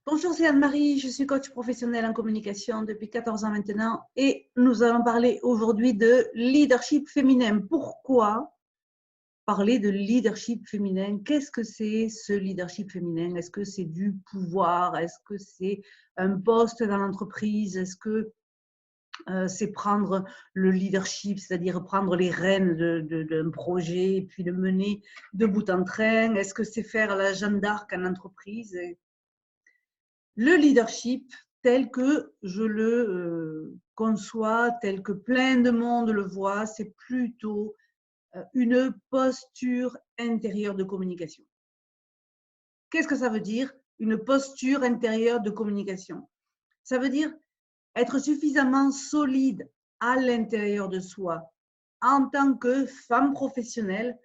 Bonjour, c'est Anne-Marie, je suis coach professionnel en communication depuis 14 ans maintenant et nous allons parler aujourd'hui de leadership féminin. Pourquoi parler de leadership féminin? Qu'est-ce que c'est ce leadership féminin? Est-ce que c'est du pouvoir? Est-ce que c'est un poste dans l'entreprise? Est-ce que c'est prendre le leadership, c'est-à-dire prendre les rênes d'un projet et puis le mener de bout en train? Est-ce que c'est faire la Jeanne d'Arc en entreprise? Le leadership tel que je le conçois, tel que plein de monde le voit, c'est plutôt une posture intérieure de communication. Qu'est-ce que ça veut dire, une posture intérieure de communication? Ça veut dire être suffisamment solide à l'intérieur de soi en tant que femme professionnelle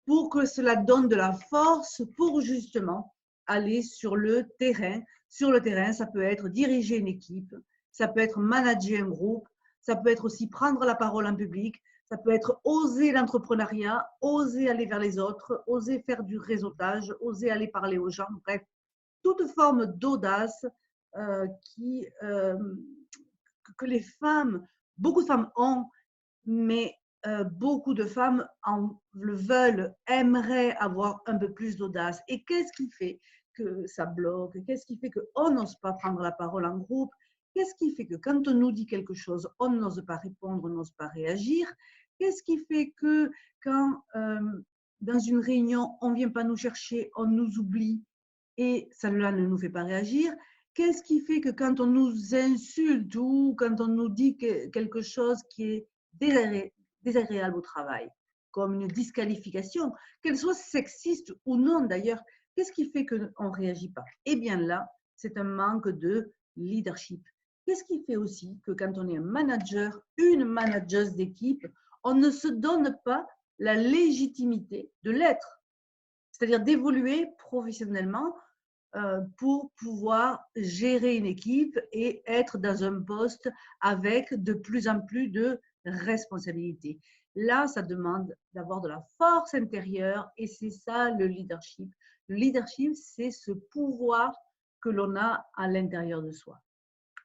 pour que cela donne de la force pour justement aller sur le terrain. Sur le terrain, ça peut être diriger une équipe, ça peut être manager un groupe, ça peut être aussi prendre la parole en public, ça peut être oser l'entrepreneuriat, oser aller vers les autres, oser faire du réseautage, oser aller parler aux gens, bref, toute forme d'audace qui, que les femmes, beaucoup de femmes ont, mais beaucoup de femmes en le veulent, aimeraient avoir un peu plus d'audace. Et qu'est-ce qui fait que ça bloque? Qu'est-ce qui fait qu'on n'ose pas prendre la parole en groupe? Qu'est-ce qui fait que quand on nous dit quelque chose, on n'ose pas répondre, on n'ose pas réagir? Qu'est-ce qui fait que quand dans une réunion, on ne vient pas nous chercher, on nous oublie et cela ne nous fait pas réagir? Qu'est-ce qui fait que quand on nous insulte ou quand on nous dit quelque chose qui est désagréable au travail, comme une disqualification, qu'elle soit sexiste ou non d'ailleurs, qu'est-ce qui fait qu'on ne réagit pas? Eh bien là, c'est un manque de leadership. Qu'est-ce qui fait aussi que quand on est un manager, une manageuse d'équipe, on ne se donne pas la légitimité de l'être, c'est-à-dire d'évoluer professionnellement pour pouvoir gérer une équipe et être dans un poste avec de plus en plus de responsabilités. Là, ça demande d'avoir de la force intérieure et c'est ça le leadership. Le leadership, c'est ce pouvoir que l'on a à l'intérieur de soi.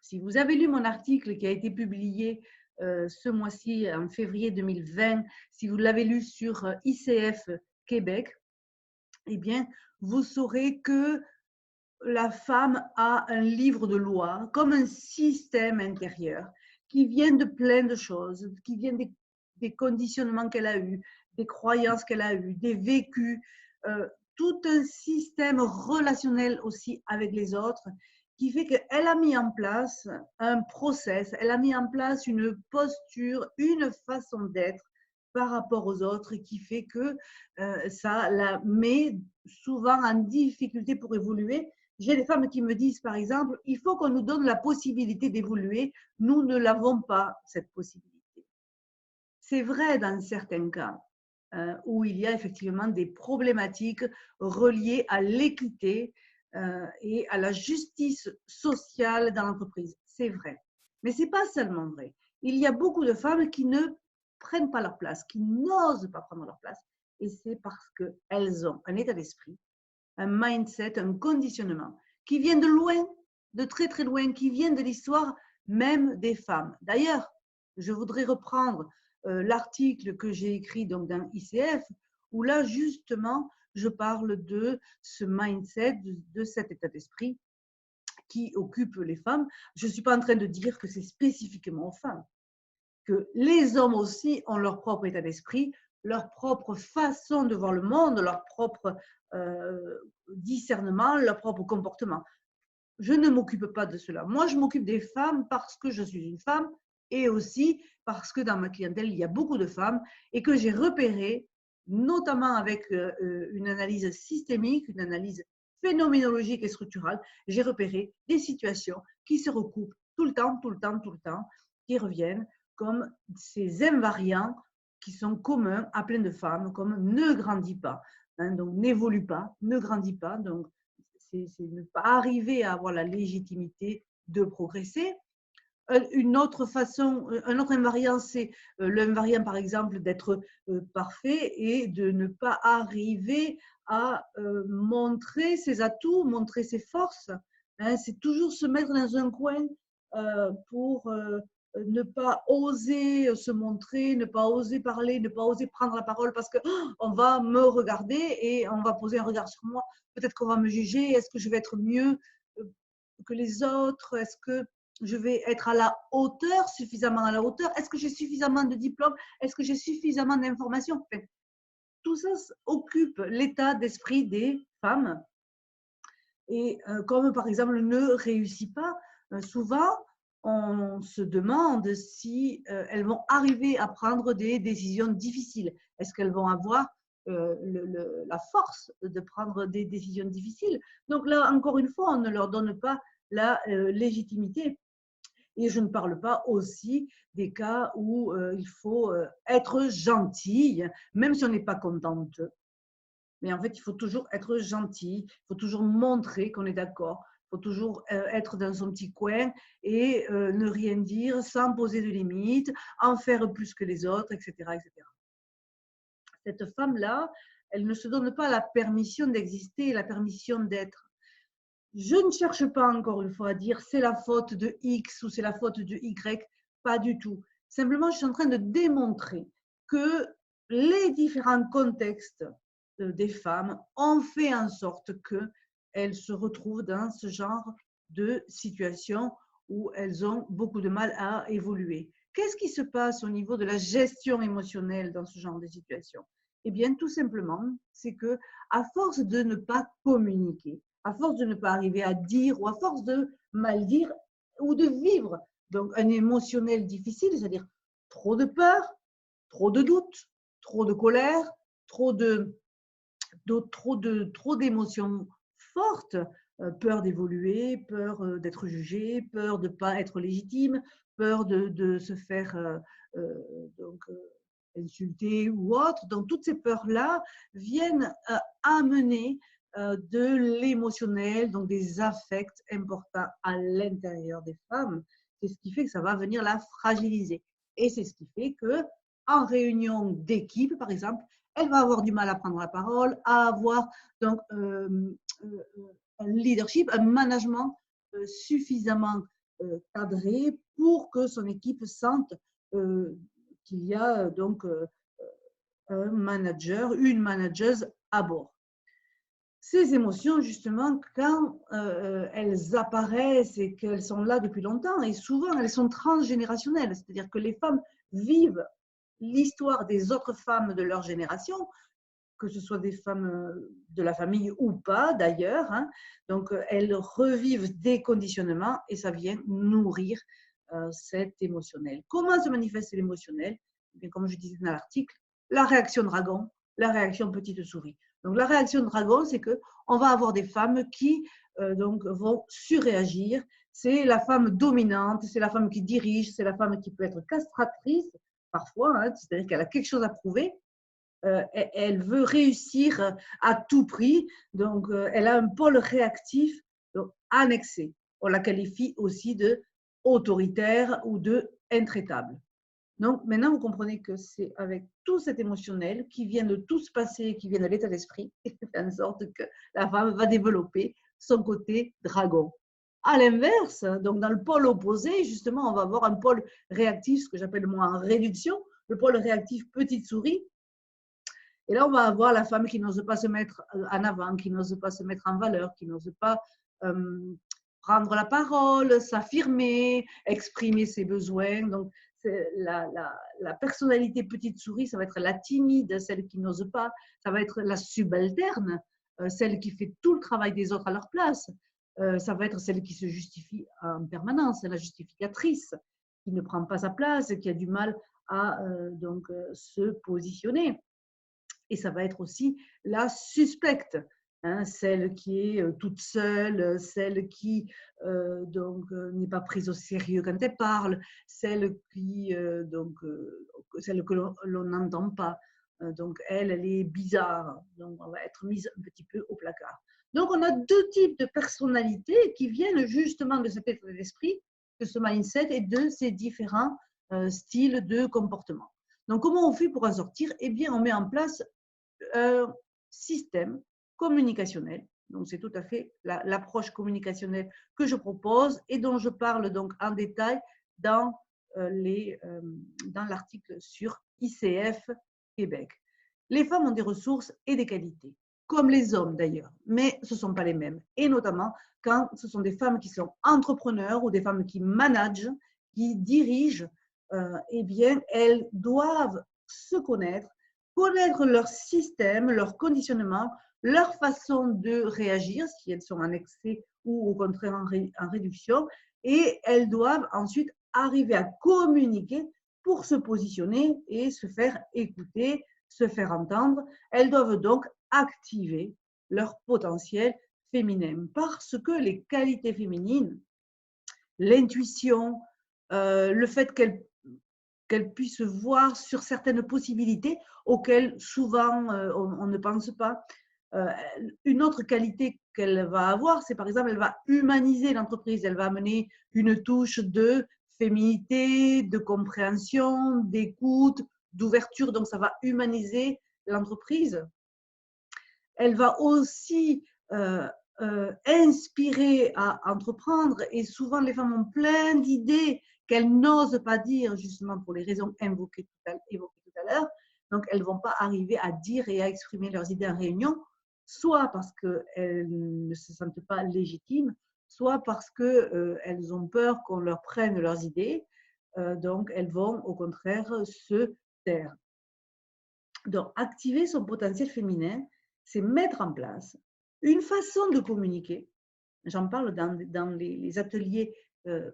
Si vous avez lu mon article qui a été publié ce mois-ci, en février 2020, si vous l'avez lu sur ICF Québec, eh bien, vous saurez que la femme a un livre de loi, comme un système intérieur, qui vient de plein de choses, qui vient des conditionnements qu'elle a eus, des croyances qu'elle a eues, des vécus, tout un système relationnel aussi avec les autres, qui fait qu'elle a mis en place un process, elle a mis en place une posture, une façon d'être par rapport aux autres, qui fait que ça la met souvent en difficulté pour évoluer. J'ai des femmes qui me disent, par exemple, il faut qu'on nous donne la possibilité d'évoluer. Nous ne l'avons pas, cette possibilité. C'est vrai dans certains cas où il y a effectivement des problématiques reliées à l'équité et à la justice sociale dans l'entreprise. C'est vrai. Mais ce n'est pas seulement vrai. Il y a beaucoup de femmes qui ne prennent pas leur place, qui n'osent pas prendre leur place. Et c'est parce qu'elles ont un état d'esprit, un mindset, un conditionnement qui vient de loin, de très très loin, qui vient de l'histoire même des femmes. D'ailleurs, je voudrais reprendre l'article que j'ai écrit donc dans ICF, où là justement je parle de ce mindset, de cet état d'esprit qui occupe les femmes. Je ne suis pas en train de dire que c'est spécifiquement aux femmes, que les hommes aussi ont leur propre état d'esprit, leur propre façon de voir le monde, leur propre discernement, leur propre comportement. Je ne m'occupe pas de cela. Moi, je m'occupe des femmes parce que je suis une femme et aussi parce que dans ma clientèle, il y a beaucoup de femmes et que j'ai repéré, notamment avec une analyse systémique, une analyse phénoménologique et structurale, j'ai repéré des situations qui se recoupent tout le temps, qui reviennent comme ces invariants qui sont communs à plein de femmes, comme ne grandis pas, hein, donc n'évolue pas, ne grandis pas, donc c'est ne pas arriver à avoir la légitimité de progresser. Une autre façon, un autre invariant, c'est l'invariant par exemple d'être parfait et de ne pas arriver à montrer ses atouts, montrer ses forces. Hein, c'est toujours se mettre dans un coin pour ne pas oser se montrer, ne pas oser parler, ne pas oser prendre la parole parce qu'on va me regarder et on va poser un regard sur moi. Peut-être qu'on va me juger. Est-ce que je vais être mieux que les autres? Est-ce que je vais être à la hauteur, suffisamment à la hauteur? Est-ce que j'ai suffisamment de diplômes? Est-ce que j'ai suffisamment d'informations? Enfin, tout ça occupe l'état d'esprit des femmes. Et comme par exemple ne réussit pas, souvent on se demande si elles vont arriver à prendre des décisions difficiles. Est-ce qu'elles vont avoir la force de prendre des décisions difficiles? Donc là, encore une fois, on ne leur donne pas la légitimité. Et je ne parle pas aussi des cas où il faut être gentille, même si on n'est pas contente. Mais en fait, il faut toujours être gentil, il faut toujours montrer qu'on est d'accord, il faut toujours être dans son petit coin et ne rien dire sans poser de limites, en faire plus que les autres, etc., etc. Cette femme-là, elle ne se donne pas la permission d'exister, la permission d'être. Je ne cherche pas encore une fois à dire c'est la faute de X ou c'est la faute de Y, pas du tout. Simplement, je suis en train de démontrer que les différents contextes des femmes ont fait en sorte qu'elles se retrouvent dans ce genre de situation où elles ont beaucoup de mal à évoluer. Qu'est-ce qui se passe au niveau de la gestion émotionnelle dans ce genre de situation? Eh bien, tout simplement, c'est que à force de ne pas communiquer, à force de ne pas arriver à dire ou à force de mal dire ou de vivre donc un émotionnel difficile, c'est-à-dire trop de peur, trop de doute, trop de colère, trop d'émotions fortes, peur d'évoluer, peur d'être jugé, peur de ne pas être légitime, peur de se faire donc, insulter ou autre. Donc toutes ces peurs-là viennent amener de l'émotionnel, donc des affects importants à l'intérieur des femmes. C'est ce qui fait que ça va venir la fragiliser. Et c'est ce qui fait que en réunion d'équipe, par exemple, elle va avoir du mal à prendre la parole, à avoir donc un leadership, un management suffisamment cadré pour que son équipe sente qu'il y a donc un manager, une manageuse à bord. Ces émotions, justement, quand elles apparaissent et qu'elles sont là depuis longtemps, et souvent elles sont transgénérationnelles, c'est-à-dire que les femmes vivent l'histoire des autres femmes de leur génération, que ce soit des femmes de la famille ou pas d'ailleurs. Hein. Donc, elles revivent des conditionnements et ça vient nourrir cet émotionnel. Comment se manifeste l'émotionnel? Comme je disais dans l'article, la réaction dragon, la réaction petite souris. Donc, la réaction dragon, c'est qu'on va avoir des femmes qui donc, vont surréagir. C'est la femme dominante, c'est la femme qui dirige, c'est la femme qui peut être castratrice parfois, hein, c'est-à-dire qu'elle a quelque chose à prouver. Elle veut réussir à tout prix, donc elle a un pôle réactif donc, annexé. On la qualifie aussi de autoritaire ou de intraitable. Donc maintenant, vous comprenez que c'est avec tout cet émotionnel qui vient de tout se passer, qui vient de l'état d'esprit, qui fait en sorte que la femme va développer son côté dragon. À l'inverse, donc dans le pôle opposé, justement, on va avoir un pôle réactif, ce que j'appelle moi en réduction, le pôle réactif petite souris. Et là, on va avoir la femme qui n'ose pas se mettre en avant, qui n'ose pas se mettre en valeur, qui n'ose pas prendre la parole, s'affirmer, exprimer ses besoins. Donc, la personnalité petite souris, ça va être la timide, celle qui n'ose pas. Ça va être la subalterne, celle qui fait tout le travail des autres à leur place. Ça va être celle qui se justifie en permanence, la justificatrice, qui ne prend pas sa place, qui a du mal à donc, se positionner. Et ça va être aussi la suspecte, hein, celle qui est toute seule, celle qui donc n'est pas prise au sérieux quand elle parle, celle qui donc celle que l'on n'entend pas. Donc elle est bizarre, donc on va être mise un petit peu au placard. Donc on a deux types de personnalités qui viennent justement de cet état d'esprit, de ce mindset et de ces différents styles de comportement. Donc comment on fait pour en sortir? Eh bien on met en place un système communicationnel Donc, c'est tout à fait l'approche communicationnelle que je propose et dont je parle donc en détail dans l'article sur ICF Québec. Les femmes ont des ressources et des qualités, comme les hommes d'ailleurs, mais ce ne sont pas les mêmes. Et notamment quand ce sont des femmes qui sont entrepreneurs ou des femmes qui managent, qui dirigent, eh bien, elles doivent se connaître leur système, leur conditionnement, leur façon de réagir, si elles sont en excès ou au contraire en réduction, et elles doivent ensuite arriver à communiquer pour se positionner et se faire écouter, se faire entendre. Elles doivent donc activer leur potentiel féminin parce que les qualités féminines, l'intuition, le fait qu'elles puissent voir sur certaines possibilités auxquelles souvent on ne pense pas. Une autre qualité qu'elle va avoir, c'est par exemple, elle va humaniser l'entreprise, elle va amener une touche de féminité, de compréhension, d'écoute, d'ouverture, donc ça va humaniser l'entreprise. Elle va aussi inspirer à entreprendre et souvent les femmes ont plein d'idées qu'elles n'osent pas dire justement pour les raisons évoquées tout à l'heure. Donc, elles ne vont pas arriver à dire et à exprimer leurs idées en réunion, soit parce qu'elles ne se sentent pas légitimes, soit parce qu'elles ont peur qu'on leur prenne leurs idées. Donc, elles vont au contraire se taire. Donc, activer son potentiel féminin, c'est mettre en place une façon de communiquer. J'en parle dans les ateliers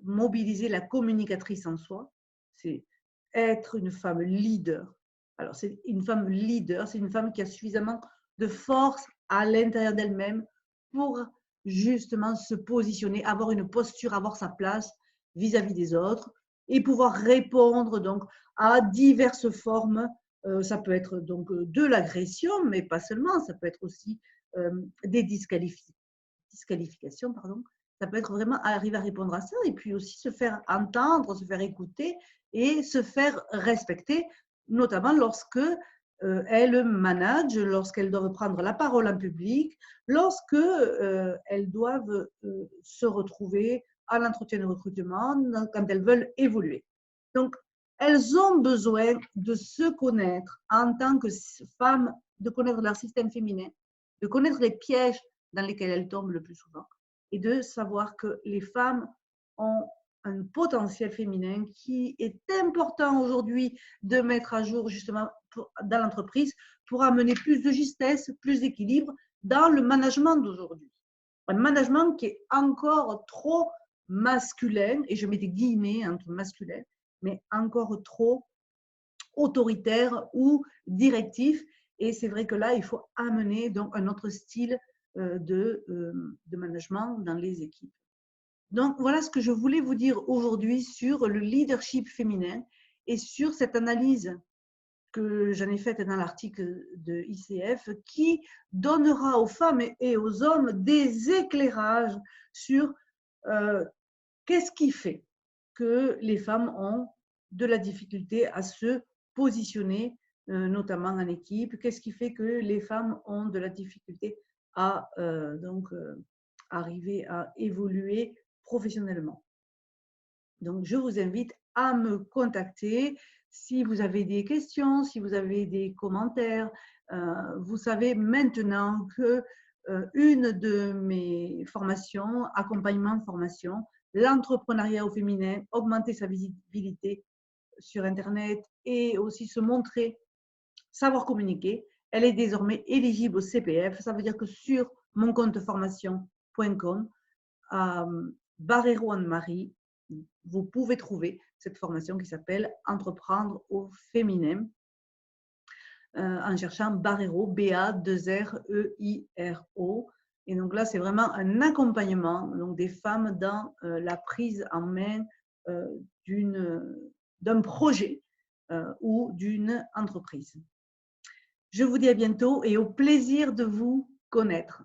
mobiliser la communicatrice en soi. C'est être une femme leader. Alors, c'est une femme leader, c'est une femme qui a suffisamment de force à l'intérieur d'elle-même pour justement se positionner, avoir une posture, avoir sa place vis-à-vis des autres et pouvoir répondre donc à diverses formes. Ça peut être donc de l'agression, mais pas seulement, ça peut être aussi des disqualifications, pardon. Ça peut être vraiment arriver à répondre à ça et puis aussi se faire entendre, se faire écouter et se faire respecter, notamment lorsque elles managent, lorsqu'elles doivent prendre la parole en public, lorsque elles doivent se retrouver à l'entretien de recrutement, quand elles veulent évoluer. Donc, elles ont besoin de se connaître en tant que femmes, de connaître leur système féminin, de connaître les pièges dans lesquels elles tombent le plus souvent et de savoir que les femmes ont un potentiel féminin qui est important aujourd'hui de mettre à jour justement dans l'entreprise pour amener plus de justesse, plus d'équilibre dans le management d'aujourd'hui. Un management qui est encore trop masculin, et je mets des guillemets entre masculin, mais encore trop autoritaire ou directif. Et c'est vrai que là, il faut amener donc un autre style de management dans les équipes. Donc, voilà ce que je voulais vous dire aujourd'hui sur le leadership féminin et sur cette analyse que j'en ai faite dans l'article de ICF qui donnera aux femmes et aux hommes des éclairages sur qu'est-ce qui fait que les femmes ont de la difficulté à se positionner, notamment en équipe, qu'est-ce qui fait que les femmes ont de la difficulté à arriver à évoluer professionnellement. Donc, je vous invite à me contacter si vous avez des questions, si vous avez des commentaires. Vous savez maintenant que une de mes formations, accompagnement formation, l'entrepreneuriat au féminin, augmenter sa visibilité sur Internet et aussi se montrer, savoir communiquer, elle est désormais éligible au CPF. Ça veut dire que sur mon compte formation.com, Barrero Anne-Marie, vous pouvez trouver cette formation qui s'appelle Entreprendre au féminin en cherchant Barrero, B-A-2-R-E-I-R-O. Et donc là, c'est vraiment un accompagnement donc des femmes dans la prise en main d'un projet ou d'une entreprise. Je vous dis à bientôt et au plaisir de vous connaître.